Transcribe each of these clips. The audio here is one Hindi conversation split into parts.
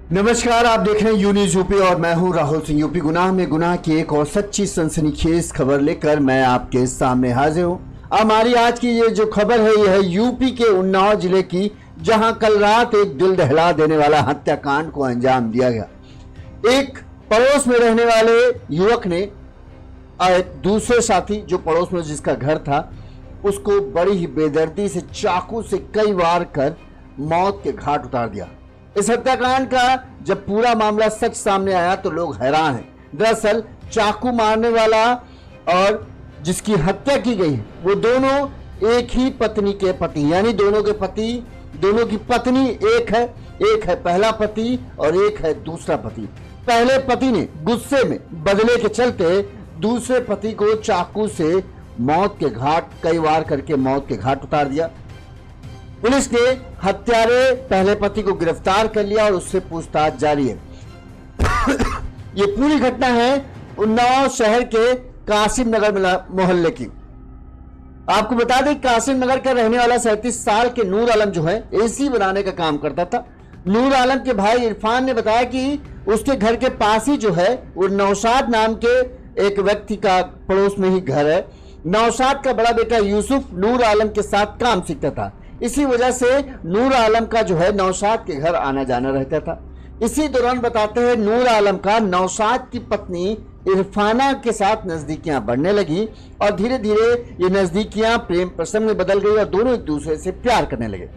नमस्कार, आप देख रहे हैं यू न्यूज यूपी और मैं हूं राहुल सिंह। यूपी गुनाह में गुनाह की एक और सच्ची सनसनीखेज खबर लेकर मैं आपके सामने हाजिर हूं। हमारी आज की ये जो खबर है ये है यूपी के उन्नाव जिले की, जहां कल रात एक दिल दहला देने वाला हत्याकांड को अंजाम दिया गया। एक पड़ोस में रहने वाले युवक ने दूसरे साथी जो पड़ोस में जिसका घर था उसको बड़ी ही बेदर्दी से चाकू से कई वार कर मौत के घाट उतार दिया। इस हत्याकांड का जब पूरा मामला सच सामने आया तो लोग हैरान हैं। दरअसल चाकू मारने वाला और जिसकी हत्या की गई वो दोनों एक ही पत्नी के पति, यानी दोनों की पत्नी एक है पहला पति और एक है दूसरा पति। पहले पति ने गुस्से में बदले के चलते दूसरे पति को चाकू से मौत के घाट कई वार करके मौत के घाट उतार दिया। पुलिस ने हत्यारे पहले पति को गिरफ्तार कर लिया और उससे पूछताछ जारी है। ये पूरी घटना है उन्नाव शहर के कासिम नगर मोहल्ले की। आपको बता दें कासिम नगर का रहने वाला 37 साल के नूर आलम जो है एसी बनाने का काम करता था। नूर आलम के भाई इरफान ने बताया कि उसके घर के पास ही जो है वो नौशाद नाम के एक व्यक्ति का पड़ोस में ही घर है। नौशाद का बड़ा बेटा यूसुफ नूर आलम के साथ काम सीखता था। इसी वजह से नूर आलम का जो है नौशाद के घर आना जाना रहता था। इसी दौरान बताते हैं नूर आलम का नौशाद की पत्नी इरफाना के साथ नजदीकियां बढ़ने लगी और धीरे धीरे ये नजदीकियां प्रेम प्रसंग में बदल गई और दोनों एक दूसरे से प्यार करने लगे।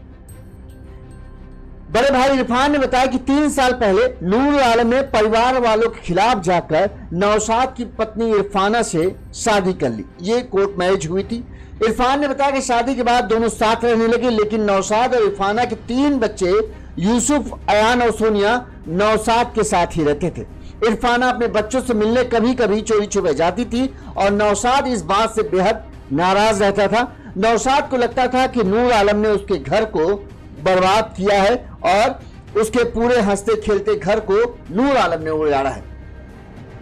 बड़े भाई इरफान ने बताया कि 3 साल पहले नूर आलम ने परिवार वालों के खिलाफ जाकर नौशाद की पत्नी इरफाना से शादी कर ली। ये कोर्ट मैरिज हुई थी। इरफान ने बताया कि शादी के बाद दोनों साथ रहने लगे, लेकिन नौशाद और इरफाना के 3 बच्चे यूसुफ, अयान और सोनिया नौशाद के साथ ही रहते थे। इरफाना अपने बच्चों से मिलने कभी कभी चोरी छुपे जाती थी और नौशाद इस बात से बेहद नाराज रहता था। नौशाद को लगता था कि नूर आलम ने उसके घर को बर्बाद किया है और उसके पूरे हंसते खेलते घर को नूर आलम ने उजाड़ा है।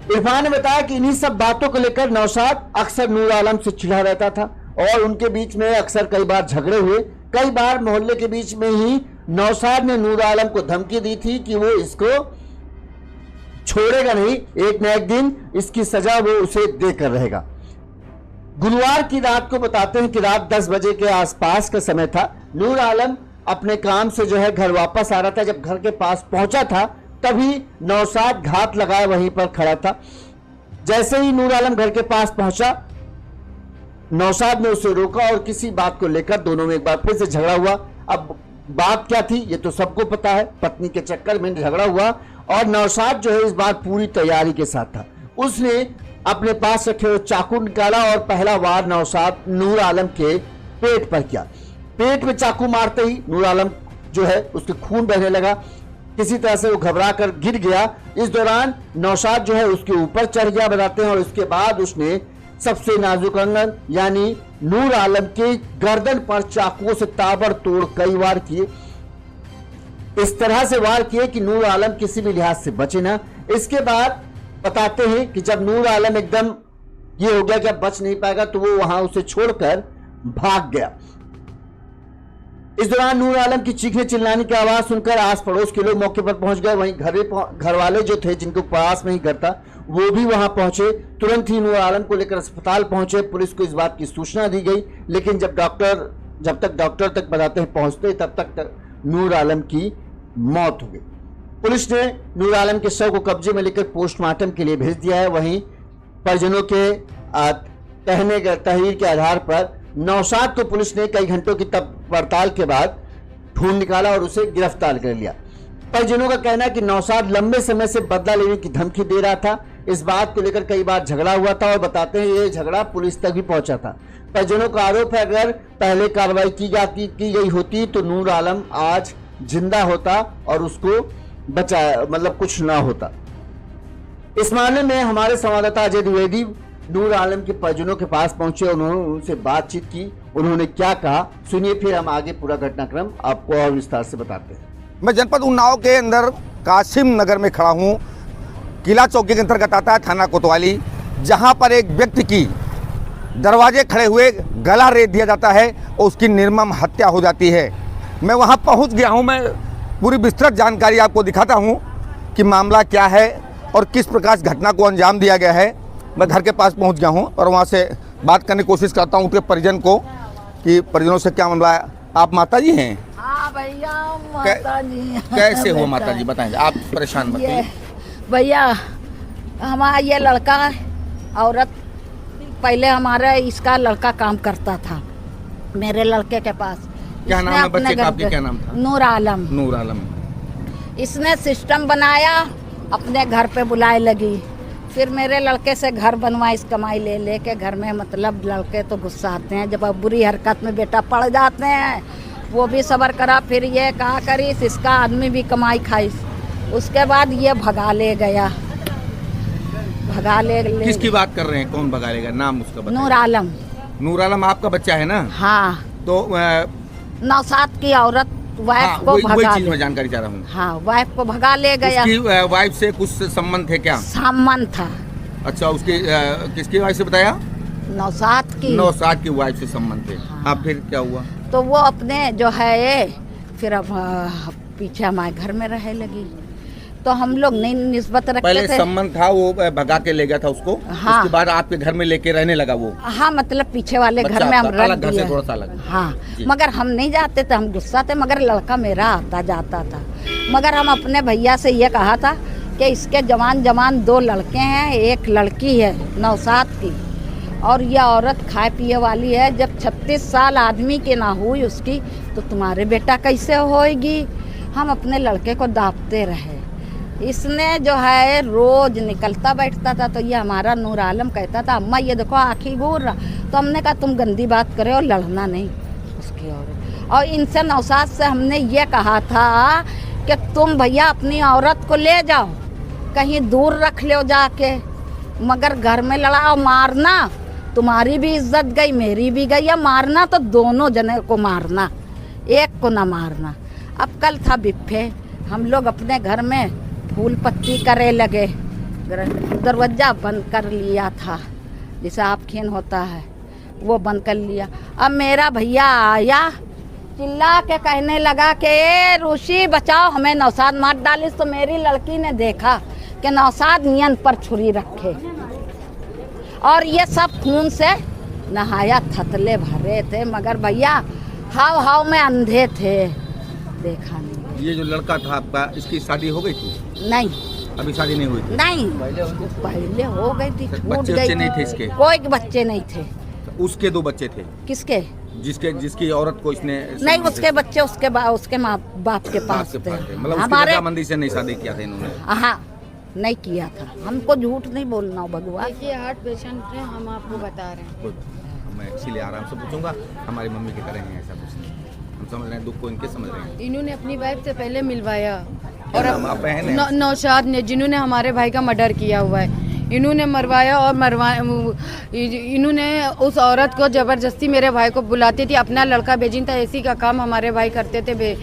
इरफान ने बताया कि इन्हीं सब बातों को लेकर नौशाद अक्सर नूर आलम से चिढ़ा रहता था और उनके बीच में अक्सर कई बार झगड़े हुए। कई बार मोहल्ले के बीच में ही नौशाद ने नूर आलम को धमकी दी थी कि वो इसको छोड़ेगा नहीं, एक न एक दिन इसकी सजा वो उसे देकर रहेगा। गुरुवार की रात को बताते हैं कि रात 10 बजे के आसपास का समय था। नूर आलम अपने काम से जो है घर वापस आ रहा था। जब घर के पास पहुंचा था तभी नौशाद घात लगाए वहीं पर खड़ा था। जैसे ही नूर आलम घर के पास पहुंचा नौशाद ने उसे रोका और किसी बात को लेकर दोनों में एक बार फिर से झगड़ा हुआ। अब बात क्या थी ये तो सबको पता है, पत्नी के चक्कर में झगड़ा हुआ और नौशाद जो है इस बार पूरी तैयारी के साथ था। उसने अपने पास रखे हुए चाकू निकाला और पहला वार नौशाद नूर आलम के पेट पर किया। पेट में चाकू मारते ही नूर आलम जो है उसके खून बहने लगा। किसी तरह से वो घबरा कर गिर गया। इस दौरान नौशाद जो है उसके ऊपर चढ़ गया बताते हैं और उसके बाद उसने सबसे नाजुक अंग यानी नूर आलम के गर्दन पर चाकुओं से ताबड़तोड़ कई वार किए। इस तरह से वार किए कि नूर आलम किसी भी लिहाज से बचे ना। इसके बाद बताते हैं कि जब नूर आलम एकदम ये हो गया कि अब बच नहीं पाएगा तो वो वहां उसे छोड़कर भाग गया। इस दौरान नूर आलम की चीखने चिल्लाने की आवाज सुनकर आस पड़ोस के लोग मौके पर पहुंच गए। वहीं घर वाले जो थे जिनको पास में ही घर था वो भी वहां पहुंचे। तुरंत ही नूर आलम को लेकर अस्पताल पहुंचे। पुलिस को इस बात की सूचना दी गई, लेकिन जब तक डॉक्टर तक बताते हैं पहुंचते तब तक नूर आलम की मौत हो गई। पुलिस ने नूर आलम के शव को कब्जे में लेकर पोस्टमार्टम के लिए भेज दिया है। वहीं परिजनों के तहरीर के आधार पर नौशाद को पुलिस ने कई घंटों की पड़ताल के बाद ढूंढ निकाला और उसे गिरफ्तार कर लिया। परिजनों का कहना है कि नौशाद लंबे समय से बदला लेने की धमकी दे रहा था। इस बात को लेकर कई बार झगड़ा हुआ था और बताते हैं ये झगड़ा पुलिस तक भी पहुंचा था। परिजनों का आरोप है अगर पहले कार्रवाई की गई होती तो नूर आलम आज जिंदा होता और उसको बचाया कुछ ना होता। इस मामले में हमारे संवाददाता अजय द्विवेदी नूर आलम के परिजनों के पास पहुंचे, उन्होंने उनसे बातचीत की, उन्होंने क्या कहा सुनिए, फिर हम आगे पूरा घटनाक्रम आपको और विस्तार से बताते हैं। मैं जनपद उन्नाव के अंदर कासिम नगर में खड़ा हूँ। किला चौकी के अंतर्गत आता है थाना कोतवाली, जहाँ पर एक व्यक्ति की दरवाजे खड़े हुए गला रेत दिया जाता है और उसकी निर्मम हत्या हो जाती है। मैं वहाँ पहुँच गया हूँ। मैं पूरी विस्तृत जानकारी आपको दिखाता हूँ। कि मामला क्या है और किस प्रकार इस घटना को अंजाम दिया गया है। मैं घर के पास पहुंच गया हूं और वहां से बात करने की कोशिश करता हूं उनके परिजन को कि परिजनों से क्या मामला है। आप माता जी हैं? हाँ भैया, माता जी। कैसे हुआ माता जी, बताएं, आप परेशान मत होइए। भैया हमारा ये लड़का औरत, पहले हमारा इसका लड़का काम करता था मेरे लड़के के पास। क्या नाम है बच्चे का आपके, क्या नाम था? नूर आलम। नूर आलम। इसने सिस्टम बनाया, अपने घर पे बुलाए लगी, फिर मेरे लड़के से घर बनवा इस कमाई ले लेके घर में। मतलब लड़के तो गुस्सा आते हैं जब अब बुरी हरकत में बेटा पड़ जाते हैं, वो भी सब्र करा, फिर ये कहा करीस इसका आदमी भी कमाई खाइस। उसके बाद ये भगा ले गया, भगा ले किसकी बात कर रहे हैं, कौन भगा लेगा, नाम उसका बताइए। नूर आलम। नूर आलम आपका बच्चा है ना? हाँ। तो 9 साल की औरत वाइफ को वही भगा चीज ले। मैं जानकारी चाह रहा हूँ। हाँ, वाइफ को भगा ले गया। उसकी वाइफ से कुछ संबंध थे क्या? संबंध था। अच्छा, उसकी किसकी वाइफ से बताया? 9 साल की। 9 साल की वाइफ से संबंध थे। हाँ। अब फिर क्या हुआ? तो वो अपने जो है फिर अब पीछे हमारे घर में रहे लगी, तो हम लोग नहीं निस्बत रखते पहले थे। संबंध था, वो भगा के ले गया था उसको। हाँ। उसके बाद आपके घर में लेके रहने लगा वो। हाँ, मतलब पीछे वाले घर में हम आपका रख अलग घर से दिए। थोड़ा सा अलग। हाँ, जी। मगर हम नहीं जाते थे, हम गुस्सा थे, मगर लड़का मेरा आता जाता था। मगर हम अपने भैया से ये कहा था कि इसके जवान 2 लड़के हैं, एक लड़की है 9 साल की, और यह औरत खाए पिए वाली है। जब 36 साल आदमी के ना हुई उसकी, तो तुम्हारे बेटा कैसे होएगी? हम अपने लड़के को दाबते रहे। इसने जो है रोज निकलता बैठता था, तो ये हमारा नूर आलम कहता था अम्मा ये देखो आँखी घूर रहा। तो हमने कहा तुम गंदी बात करे और लड़ना नहीं उसकी औरत। और इनसे 9 साल से हमने ये कहा था कि तुम भैया अपनी औरत को ले जाओ, कहीं दूर रख लो जाके, मगर घर में लड़ाओ, मारना तुम्हारी भी इज्जत गई, मेरी भी गई। या मारना तो दोनों जने को मारना, एक को ना मारना। अब कल था बिफ्फे, हम लोग अपने घर में फूल पत्ती करे लगे, दरवाजा बंद कर लिया था, जैसे आपखीन होता है वो बंद कर लिया। अब मेरा भैया आया, चिल्ला के कहने लगा कि ए ऋषि बचाओ हमें, नौसाद मार डाली। तो मेरी लड़की ने देखा कि नौसाद नियन पर छुरी रखे और ये सब खून से नहाया, थतले भरे थे, मगर भैया हाव हाव में अंधे थे, देखा नहीं। ये जो लड़का था आपका, इसकी शादी हो गई थी? नहीं, अभी शादी नहीं हुई थी? नहीं, पहले हो गई थी, छूट बच्चे गई नहीं थे इसके? कोई बच्चे नहीं थे। उसके 2 बच्चे थे? किसके? जिसकी औरत को इसने नहीं, उसके बच्चे उसके माँ बाप के पास थे। मतलब हमारे रजामंदी से नहीं शादी किया था इन्होंने? हाँ, नहीं किया था। हमको झूठ नहीं बोलना हो भगवान। देखिए हार्ट पेशेंट है, हम आपको बता रहे हैं। मैं इसीलिए आराम से पूछूंगा, हमारी मम्मी की तरह है, ऐसा कुछ नहीं, हम समझ रहे हैं दुख को, इनके समझ रहे हैं। इन्होंने अपनी वाइफ से पहले मिलवाया और आप बहन हैं? नौशाद ने, जिन्होंने हमारे भाई का मर्डर किया हुआ है, इन्होंने मरवाया और इन्होंने उस औरत को ज़बरदस्ती मेरे भाई को बुलाती थी, अपना लड़का भेजी था। एसी का काम हमारे भाई करते थे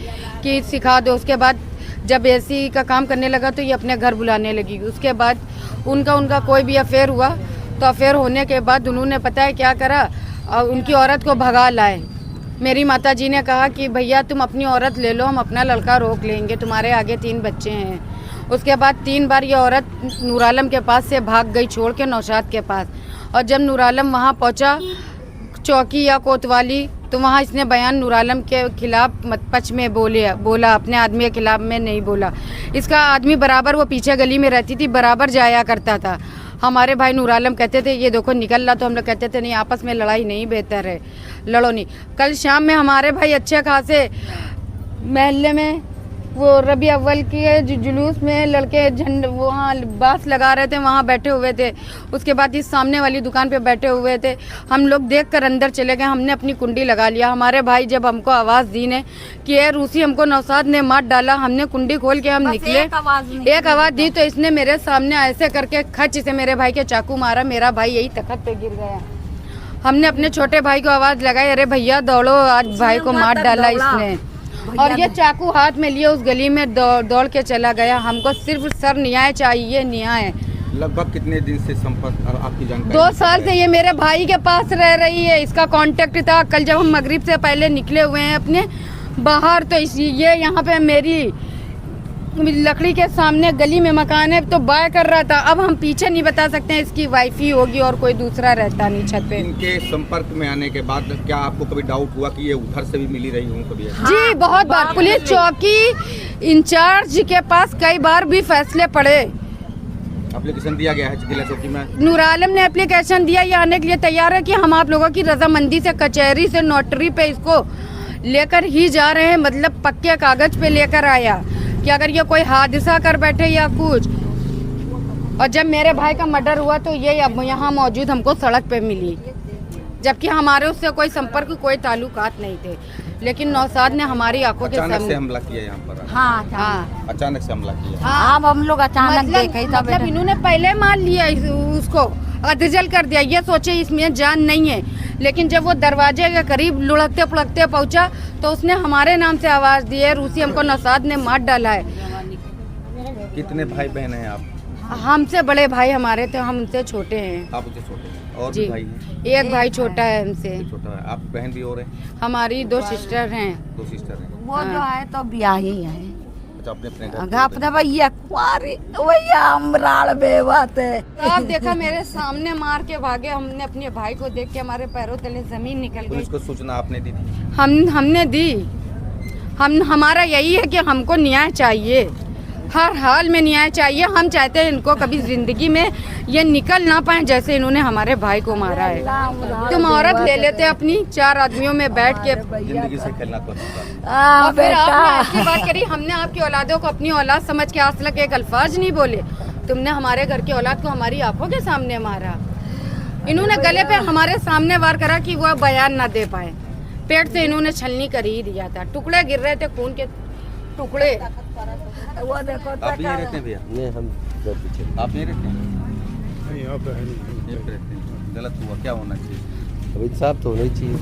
कि सिखा दो। उसके बाद जब एसी का काम करने लगा तो ये अपने घर बुलाने लगी। उसके बाद उनका कोई भी अफेयर हुआ, तो अफेयर होने के बाद उन्होंने पता है क्या करा, और उनकी औरत को भगा लाए। मेरी माताजी ने कहा कि भैया तुम अपनी औरत ले लो, हम अपना लड़का रोक लेंगे, तुम्हारे आगे 3 बच्चे हैं। उसके बाद 3 बार ये औरत नूर आलम के पास से भाग गई, छोड़ के नौशाद के पास। और जब नूर आलम वहाँ पहुँचा, चौकी या कोतवाली, तो वहाँ इसने बयान नूर आलम के खिलाफ पक्ष में बोला, अपने आदमी के खिलाफ में नहीं बोला। इसका आदमी बराबर, वो पीछे गली में रहती थी, बराबर जाया करता था। हमारे भाई नूर आलम कहते थे ये देखो निकल रहा, तो हम लोग कहते थे नहीं, आपस में लड़ाई नहीं बेहतर है, लड़ो नहीं। कल शाम में हमारे भाई अच्छे खासे महल्ले में वो रबी अव्वल के जुलूस में लड़के झंड वहाँ बास लगा रहे थे, वहाँ बैठे हुए थे। उसके बाद इस सामने वाली दुकान पे बैठे हुए थे। हम लोग देखकर अंदर चले गए, हमने अपनी कुंडी लगा लिया। हमारे भाई जब हमको आवाज़ दी ने कि ये रूसी हमको नौसाद ने मार डाला, हमने कुंडी खोल के हम निकले, एक आवाज़ दी तो इसने मेरे सामने ऐसे करके खच से मेरे भाई के चाकू मारा। मेरा भाई यही तख्त पे गिर गया। हमने अपने छोटे भाई को आवाज़ लगाई, अरे भैया दौड़ो, आज भाई को मार डाला इसने। और ये चाकू हाथ में लिए उस गली में दौड़ के चला गया। हमको सिर्फ सर न्याय चाहिए, न्याय। लगभग कितने दिन से संपर्क आपकी जानकारी? 2 साल से ये मेरे भाई के पास रह रही है, इसका कांटेक्ट था। कल जब हम मगरिब से पहले निकले हुए हैं अपने बाहर, तो ये यहाँ पे लकड़ी के सामने गली में मकान है तो बाय कर रहा था। अब हम पीछे नहीं बता सकते हैं, इसकी वाइफ ही होगी और कोई दूसरा रहता नहीं छत पे। इनके संपर्क में आने के बाद क्या आपको कभी डाउट हुआ कि ये उधर से भी मिली रही हूँ कभी? जी बहुत बार पुलिस चौकी इंचार्ज के पास कई बार भी फैसले पड़े। एप्लीकेशन दिया गया है किला चौकी में? नूर आलम ने एप्लीकेशन दिया, ये आने के लिए तैयार है कि हम आप लोगों की रजामंदी से कचहरी से नोटरी पे इसको लेकर ही जा रहे हैं, मतलब पक्के कागज पे लेकर आया कि अगर ये कोई हादसा कर बैठे या कुछ। और जब मेरे भाई का मर्डर हुआ तो ये अब यहाँ मौजूद हमको सड़क पे मिली, जबकि हमारे उससे कोई संपर्क कोई ताल्लुकात नहीं थे, लेकिन नौशाद ने हमारी आंखों के अचानक से हमला किया यहाँ पर? हाँ अचानक से हमला किया। हाँ हम लोग अचानक देखे ही था मतलब इन्होंने पहले मार लिया उसको, अधजल कर दिया, ये सोचे इसमें जान नहीं है, लेकिन जब वो दरवाजे के करीब लुढ़कते पुढ़कते पहुंचा तो उसने हमारे नाम से आवाज दी है, रूसी हमको नौशाद ने मार डाला है। कितने भाई बहन हैं आप? हमसे बड़े भाई हमारे थे, हम उनसे छोटे हैं। आप उनसे छोटे हैं? और जी भी भाई हैं? एक भाई छोटा है हमसे। छोटा है। आप बहन भी और हैं? हमारी 2 सिस्टर हैं। 2 सिस्टर हैं। वो जो है तो ब्याही है। अच्छा, अपने अपने घर पे अपने भैया कुंवारी भैया अमराड़ बेवत है। तो आप देखा मेरे सामने मार के भागे, हमने अपने भाई को देख के हमारे पैरों तले जमीन निकल गई। पुलिस को सूचना आपने दी थी? हमने दी। हमारा यही है कि हमको न्याय चाहिए, हर हाल में न्याय चाहिए। हम चाहते हैं इनको कभी जिंदगी में ये निकल ना पाए जैसे इन्होंने हमारे भाई को मारा है। तुम औरत ले लेते अपनी 4 आदमियों में बैठ के, जिंदगी से खेलना तो अच्छा है। हाँ और फिर बेटा आपने ऐसी बात करी, हमने आपकी औलादों को अपनी औलाद समझ के आज तक एक अल्फाज नहीं बोले। तुमने हमारे घर की औलाद को हमारी आंखों के सामने मारा। इन्होंने गले पे हमारे सामने वार करा कि वह बयान ना दे पाए। पेट से इन्होंने छलनी कर ही दिया था, टुकड़े गिर रहे थे, खून के टुकड़े। वो देखो आप भी यहीं रहते हैं भैया? नहीं, हम घर पीछे। आप नहीं रहते हैं? यहाँ पे रहते हैं। गलत हुआ, क्या होना चाहिए? अभी इंसाफ तो होना ही चाहिए।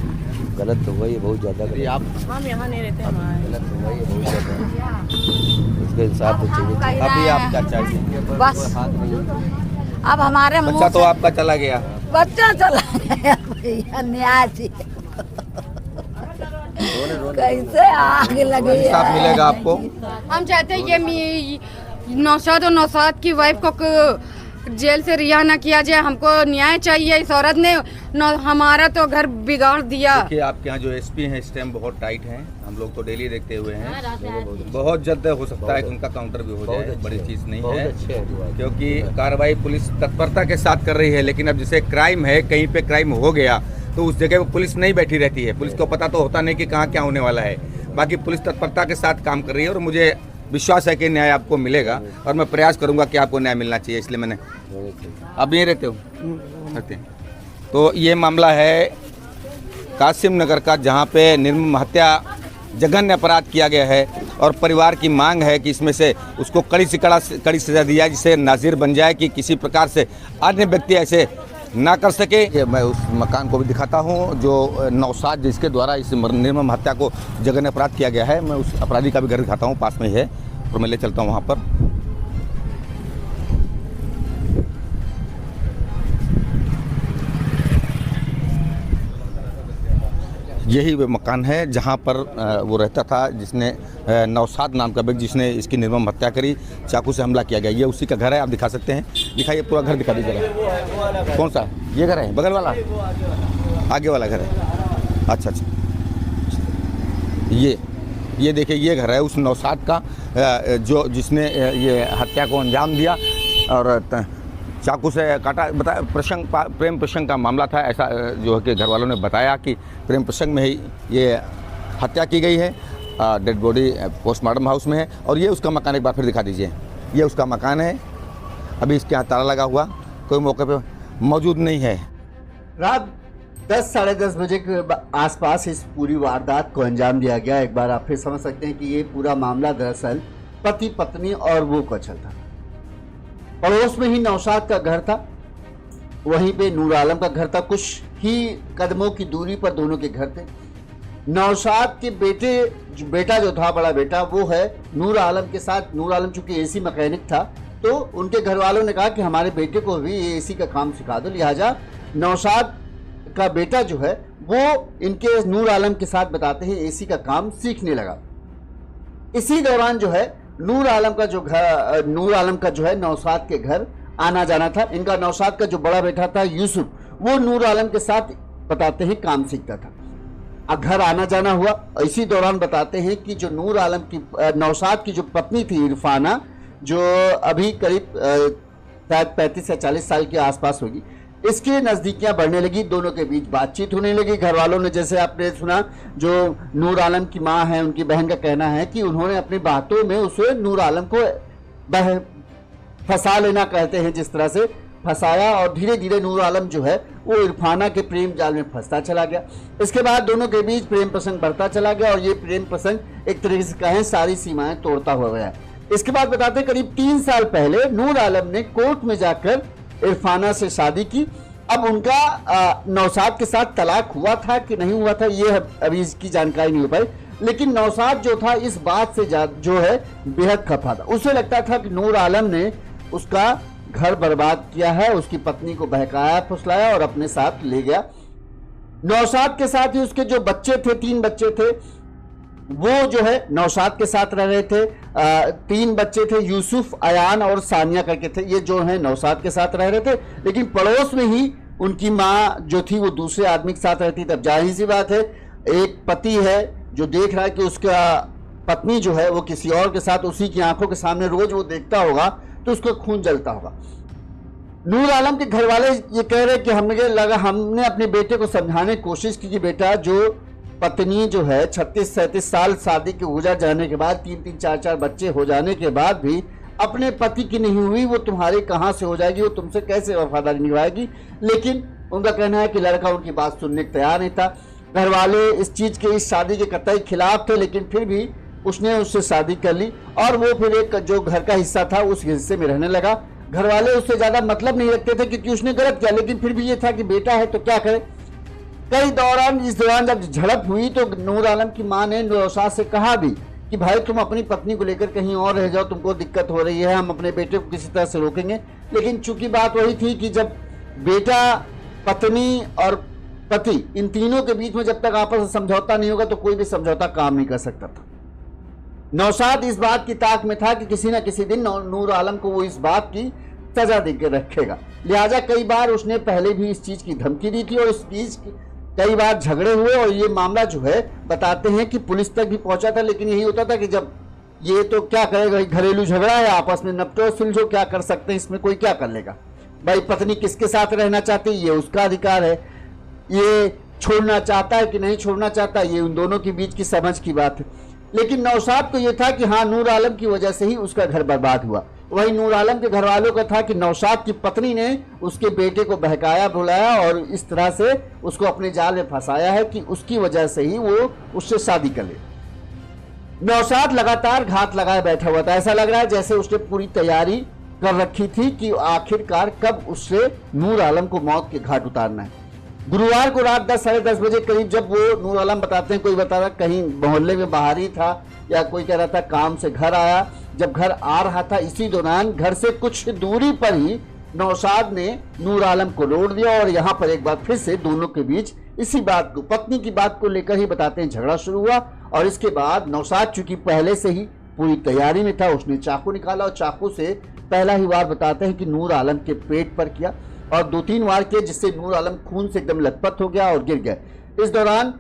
गलत तो हुआ ही है, बहुत ज़्यादा यदि गलत। आप हम यहाँ नहीं रहते, गलत तो हुआ ही है, बहुत ज़्यादा। उसका इंसाफ तो चाहिए। अभी आप क्या चाहिए? बस हाथ नहीं अब हमारे बच्चा मुंह तो आपका चला गया। बच्चा चला गया भैया, न्याय चाहिए। कैसे आग लगे इंसाफ मिलेगा आपको? हम चाहते हैं ये नौशाद और नौशाद की वाइफ को जेल से रिहा ना किया जाए। हमको न्याय चाहिए। इस औरत ने हमारा तो घर बिगाड़ दिया। देखिए, आपके यहाँ जो एसपी हैं इस टाइम बहुत टाइट हैं, हम लोग तो डेली देखते हुए हैं। बहुत जल्द हो सकता है कि उनका काउंटर भी हो जाए, बड़ी चीज़ नहीं बहुत है, अच्छे हैं। क्योंकि कार्रवाई पुलिस तत्परता के साथ कर रही है। लेकिन अब जैसे क्राइम है, कहीं पे क्राइम हो गया तो उस जगह पर पुलिस नहीं बैठी रहती है। पुलिस को पता तो होता नहीं कि कहाँ क्या होने वाला है। बाकी पुलिस तत्परता के साथ काम कर रही है और मुझे विश्वास है कि न्याय आपको मिलेगा और मैं प्रयास करूंगा कि आपको न्याय मिलना चाहिए। इसलिए मैंने अब यहीं रहते हो रहते हैं। तो ये मामला है कासिम नगर का, जहाँ पे निर्मम हत्या जघन्य अपराध किया गया है और परिवार की मांग है कि इसमें से उसको कड़ी से कड़ी सजा दिया, जिससे नाजिर बन जाए कि किसी प्रकार से अन्य व्यक्ति ऐसे ना कर सके। ये मैं उस मकान को भी दिखाता हूँ जो नौशाद जिसके द्वारा इस निर्मम हत्या को जघन्य अपराध किया गया है। मैं उस अपराधी का भी घर दिखाता हूँ, पास में ही है, और मैं ले चलता हूँ वहाँ पर। यही वो मकान है जहाँ पर वो रहता था, जिसने नौशाद नाम का व्यक्ति जिसने इसकी निर्मम हत्या करी, चाकू से हमला किया गया। ये उसी का घर है, आप दिखा सकते हैं। दिखाइए, पूरा घर दिखा दीजिएगा। कौन सा ये घर है? बगल वाला, आगे वाला घर है? अच्छा अच्छा, ये देखिए, ये घर है उस नौशाद का जो जिसने ये हत्या को अंजाम दिया और चाकू से काटा। बता प्रेम प्रसंग का मामला था, ऐसा जो है कि घर वालों ने बताया कि प्रेम प्रसंग में ही ये हत्या की गई है। डेड बॉडी पोस्टमार्टम हाउस में है। और ये उसका मकान, एक बार फिर दिखा दीजिए। ये उसका मकान है, अभी इसके यहाँ ताला लगा हुआ, कोई मौके पे मौजूद नहीं है। रात 10 साढ़े 10 बजे के आसपास इस पूरी वारदात को अंजाम दिया गया। एक बार आप फिर समझ सकते हैं कि ये पूरा मामला दरअसल पति पत्नी और वो का चलता। पड़ोस में ही नौशाद का घर था, वहीं पे नूर आलम का घर था, कुछ ही कदमों की दूरी पर दोनों के घर थे। नौशाद के बेटा जो था, बड़ा बेटा, वो है नूर आलम के साथ। नूर आलम चूंकि एसी मैकेनिक था, तो उनके घर वालों ने कहा कि हमारे बेटे को भी एसी का काम सिखा दो। लिहाजा नौशाद का बेटा जो है वो इनके नूर आलम के साथ बताते हैं एसी का काम सीखने लगा। इसी दौरान जो है नूर आलम का जो है नौशाद के घर आना जाना था। इनका नौशाद का जो बड़ा बेटा था यूसुफ, वो नूर आलम के साथ बताते हैं काम सीखता था। अब घर आना जाना हुआ। इसी दौरान बताते हैं कि जो नूर आलम की नौशाद की जो पत्नी थी इरफाना, जो अभी करीब शायद 35 या 40 साल के आसपास होगी, इसकी नज़दीकियां बढ़ने लगी, दोनों के बीच बातचीत होने लगी। घर वालों ने, जैसे आपने सुना, जो नूर आलम की मां है, उनकी बहन का कहना है कि उन्होंने अपनी बातों में उसे नूर आलम को फंसा लेना कहते हैं, जिस तरह से फंसाया, और धीरे धीरे नूर आलम जो है वो इरफाना के प्रेम जाल में फंसता चला गया। इसके बाद दोनों के बीच प्रेम प्रसंग बढ़ता चला गया और ये प्रेम प्रसंग एक तरीके से कहें सारी सीमाएं तोड़ता हुआ गया। इसके बाद बताते हैं करीब 3 साल पहले नूर आलम ने कोर्ट में जाकर इरफाना से शादी की। अब उनका नौशाद के साथ तलाक हुआ था कि नहीं हुआ था, ये अभी इसकी जानकारी नहीं हो पाई, लेकिन नौशाद जो था इस बात से जो है बेहद खफा था। उसे लगता था कि नूर आलम ने उसका घर बर्बाद किया है, उसकी पत्नी को बहकाया फुसलाया और अपने साथ ले गया। नौशाद के साथ ही उसके जो बच्चे थे, 3 बच्चे थे, वो जो है नौशाद के साथ रह रहे थे। 3 बच्चे थे, यूसुफ, अयान और सानिया करके थे, ये जो है नौशाद के साथ रह रहे थे। लेकिन पड़ोस में ही उनकी माँ जो थी वो दूसरे आदमी के साथ रहती। तब जाहिर सी बात है, एक पति है जो देख रहा है कि उसका पत्नी जो है वो किसी और के साथ उसी की आंखों के सामने रोज वो देखता होगा, तो उसको खून जलता होगा। नूर आलम के घर वाले ये कह रहे कि हमने अपने बेटे को समझाने की कोशिश की कि बेटा, जो पत्नी जो है 36-37 साल शादी के गुजर जाने के बाद, 3-3, 4-4 बच्चे हो जाने के बाद भी अपने पति की नहीं हुई, वो तुम्हारे कहाँ से हो जाएगी, वो तुमसे कैसे वफादारी निभाएगी। लेकिन उनका कहना है कि लड़का उनकी बात सुनने को तैयार नहीं था। घर वाले इस चीज के, इस शादी के कतई खिलाफ थे, लेकिन फिर भी उसने उससे शादी कर ली और वो फिर एक जो घर का हिस्सा था उस हिस्से में रहने लगा। घर वाले उससे ज्यादा मतलब नहीं रखते थे क्योंकि उसने गलत किया, लेकिन फिर भी ये था कि बेटा है तो क्या करे। इस दौरान जब झड़प हुई तो नूर आलम की मां ने नौशाद से कहा भी कि भाई तुम अपनी पत्नी को लेकर कहीं और रह जाओ, तुमको दिक्कत हो रही है, हम अपने बेटे को किसी तरह से रोकेंगे। लेकिन चूंकि बात वही थी कि जब बेटा, पत्नी और पति, इन तीनों के बीच में जब तक आपस में समझौता नहीं होगा तो कोई भी समझौता काम नहीं कर सकता था। नौशाद इस बात की ताक में था कि किसी न किसी दिन नूर आलम को वो इस बात की सजा देकर रखेगा। लिहाजा कई बार उसने पहले भी इस चीज की धमकी दी थी और इस चीज की कई बार झगड़े हुए और ये मामला जो है बताते हैं कि पुलिस तक भी पहुंचा था। लेकिन यही होता था कि जब ये तो क्या करेगा, घरेलू झगड़ा है, आपस में नपटो सुलझो, क्या कर सकते हैं, इसमें कोई क्या कर लेगा। भाई पत्नी किसके साथ रहना चाहती है ये उसका अधिकार है, ये छोड़ना चाहता है कि नहीं छोड़ना चाहता ये उन दोनों के बीच की समझ की बात है। लेकिन नौशाद को यह था कि हाँ, नूर आलम की वजह से ही उसका घर बर्बाद हुआ। वहीं नूर आलम के घर वालों का था कि नौशाद की पत्नी ने उसके बेटे को बहकाया बुलाया और इस तरह से उसको अपने जाल में फंसाया है कि उसकी वजह से ही वो उससे शादी कर ले। नौशाद लगातार घात लगाए बैठा हुआ था। ऐसा लग रहा है जैसे उसने पूरी तैयारी कर रखी थी कि आखिरकार कब उससे नूर आलम को मौत के घाट उतारना है। गुरुवार को रात 10 साढ़े 10 बजे करीब जब वो नूर आलम बताते हैं, कोई बता रहा कहीं मोहल्ले में बाहर ही था या कोई कह रहा था काम से घर आया, जब घर आ रहा था इसी दौरान घर से कुछ दूरी पर ही नौशाद ने नूर आलम को रोक दिया और यहाँ पर एक बार फिर से दोनों के बीच इसी बात को, पत्नी की बात को लेकर ही बताते हैं झगड़ा शुरू हुआ। और इसके बाद नौशाद चूंकि पहले से ही पूरी तैयारी में था, उसने चाकू निकाला और चाकू से पहला ही वार बताते हैं कि नूर आलम के पेट पर किया और 2-3 वार किए, जिससे नूर आलम खून से एकदम लथपथ हो गया और गिर गया। इस दौरान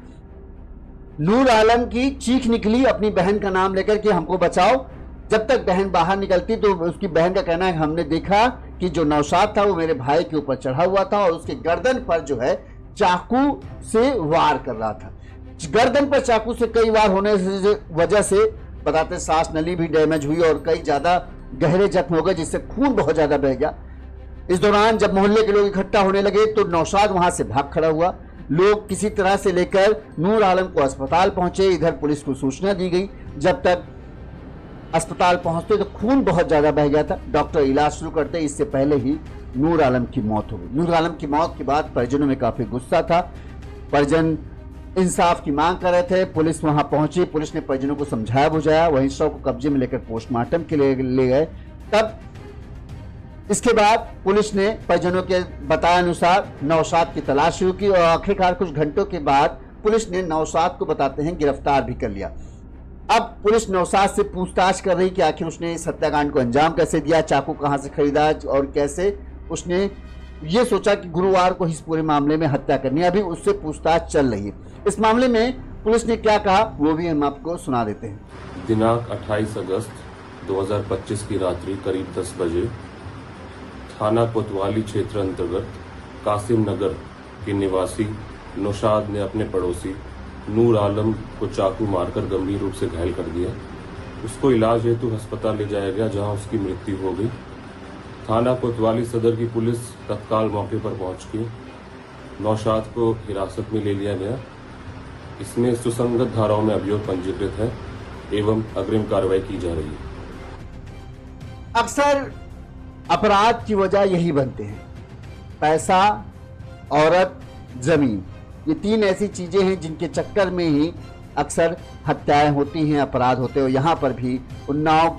नूर आलम की चीख निकली अपनी बहन का नाम लेकर कि हमको बचाओ। जब तक बहन बाहर निकलती तो उसकी बहन का कहना है हमने देखा कि जो नौशाद था वो मेरे भाई के ऊपर चढ़ा हुआ था और उसके गर्दन पर जो है चाकू से वार कर रहा था। गर्दन पर चाकू से कई वार होने की वजह से बताते सांस नली भी डैमेज हुई और कई ज्यादा गहरे जख्म हो गए, जिससे खून बहुत ज्यादा बह गया। इस दौरान जब मोहल्ले के लोग इकट्ठा होने लगे तो नौशाद वहां से भाग खड़ा हुआ। लोग किसी तरह से लेकर नूर आलम को अस्पताल पहुंचे। इधर पुलिस को सूचना दी गई। जब तक अस्पताल पहुंचते तो खून बहुत ज्यादा बह गया था। डॉक्टर इलाज शुरू करते इससे पहले ही नूर आलम की मौत हो गई। नूर आलम की मौत के बाद परिजनों में काफी गुस्सा था। परिजन इंसाफ की मांग कर रहे थे। पुलिस वहां पहुंची। पुलिस ने परिजनों को समझाया बुझाया, वहीं शव को कब्जे में लेकर पोस्टमार्टम के लिए ले गए। तब इसके बाद पुलिस ने परिजनों के बताए अनुसार नौशाद की तलाश शुरू की और आखिरकार कुछ घंटों के बाद पुलिस ने नौशाद को बताते हैं गिरफ्तार भी कर लिया। अब पुलिस नौशाद से पूछताछ कर रही कि आखिर उसने इस हत्याकांड को अंजाम कैसे दिया, चाकू कहां से खरीदा और कैसे उसने ये सोचा कि गुरुवार को इस पूरे मामले में हत्या करनी है। अभी उससे पूछताछ चल रही है। इस मामले में पुलिस ने क्या कहा वो भी हम आपको सुना देते हैं। दिनांक 28 अगस्त 2025 की रात्रि करीब 10 बजे थाना कोतवाली क्षेत्र अंतर्गत कासिम नगर के निवासी नौशाद ने अपने पड़ोसी नूर आलम को चाकू मारकर गंभीर रूप से घायल कर दिया। उसको इलाज हेतु अस्पताल ले जाया गया, जहां उसकी मृत्यु हो गई। थाना कोतवाली सदर की पुलिस तत्काल मौके पर पहुंच के नौशाद को हिरासत में ले लिया गया। इसमें सुसंगत धाराओं में अभियोग पंजीकृत है एवं अग्रिम कार्रवाई की जा रही है। अक्सर अपराध की वजह यही बनते हैं, पैसा, औरत, जमीन। ये तीन ऐसी चीजें हैं जिनके चक्कर में ही अक्सर हत्याएं होती हैं, अपराध होते हैं। यहाँ पर भी उन्नाव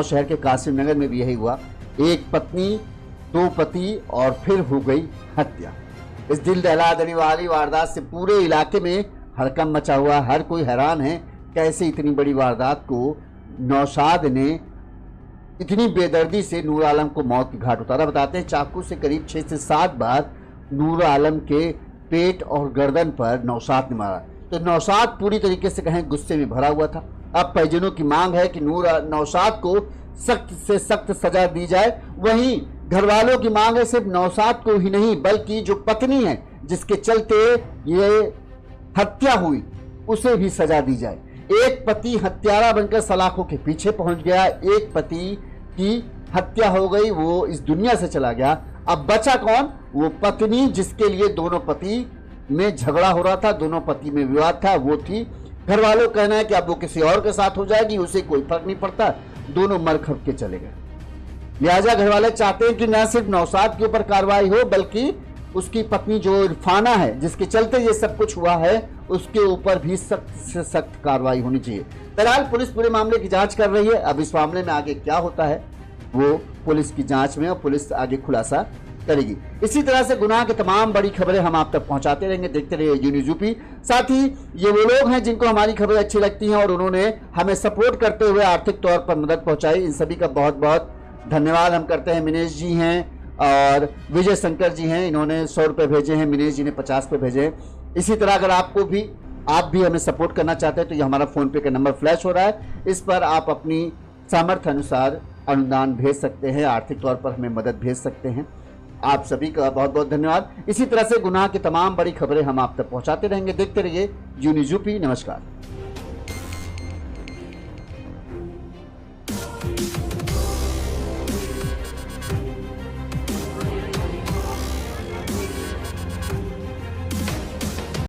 शहर के कासिम नगर में भी यही हुआ। एक पत्नी, दो पति और फिर हो गई हत्या। इस दिल दहला देने वाली वारदात से पूरे इलाके में हड़कंप मचा हुआ। हर कोई हैरान है कैसे इतनी बड़ी वारदात को नौशाद ने इतनी बेदर्दी से नूर आलम को मौत के घाट उतारा। बताते हैं चाकू से करीब 6 से 7 बार नूर आलम के पेट और गर्दन पर नौशाद ने मारा। तो नौशाद पूरी तरीके से कहें गुस्से में भरा हुआ था। अब परिजनों की मांग है कि नौशाद को सख्त से सख्त सजा दी जाए। वहीं घर वालों की मांग है सिर्फ नौशाद को ही नहीं बल्कि जो पत्नी है जिसके चलते ये हत्या हुई उसे भी सजा दी जाए। एक पति हत्यारा बनकर सलाखों के पीछे पहुंच गया, एक पति की हत्या हो गई, वो इस दुनिया से चला गया। अब बचा कौन? वो पत्नी जिसके लिए दोनों पति में झगड़ा हो रहा था, दोनों पति में विवाद था, वो थी। घर वालों का कहना है कि अब वो किसी और के साथ हो जाएगी, उसे कोई फर्क नहीं पड़ता, दोनों मर खप के चले गए। लिहाजा घर वाले चाहते हैं कि न सिर्फ नौशाद के ऊपर कार्रवाई हो बल्कि उसकी पत्नी जो इरफाना है जिसके चलते ये सब कुछ हुआ है उसके ऊपर भी सख्त से सख्त कार्रवाई होनी चाहिए। फिलहाल पुलिस पूरे मामले की जांच कर रही है। अब इस मामले में आगे क्या होता है वो पुलिस की जांच में और पुलिस आगे खुलासा करेगी। इसी तरह से गुनाह की तमाम बड़ी खबरें हम आप तक पहुंचाते रहेंगे। देखते रहिए यू न्यूज़ यूपी। साथ ही ये वो लोग हैं जिनको हमारी खबरें अच्छी लगती हैं और उन्होंने हमें सपोर्ट करते हुए आर्थिक तौर पर मदद पहुंचाई, इन सभी का बहुत बहुत धन्यवाद हम करते हैं। मिनेश जी हैं और विजय शंकर जी हैं, इन्होंने 100 रुपये भेजे हैं, मिनेश जी ने 50 रुपये भेजे हैं। इसी तरह अगर आप भी हमें सपोर्ट करना चाहते हैं तो ये हमारा फोन पे का नंबर फ्लैश हो रहा है, इस पर आप अपनी सामर्थ्य अनुसार अनुदान भेज सकते हैं, आर्थिक तौर पर हमें मदद भेज सकते हैं। आप सभी का बहुत बहुत धन्यवाद। इसी तरह से गुनाह की तमाम बड़ी खबरें हम आप तक पहुंचाते रहेंगे। देखते रहिए यू न्यूज़ यूपी। नमस्कार।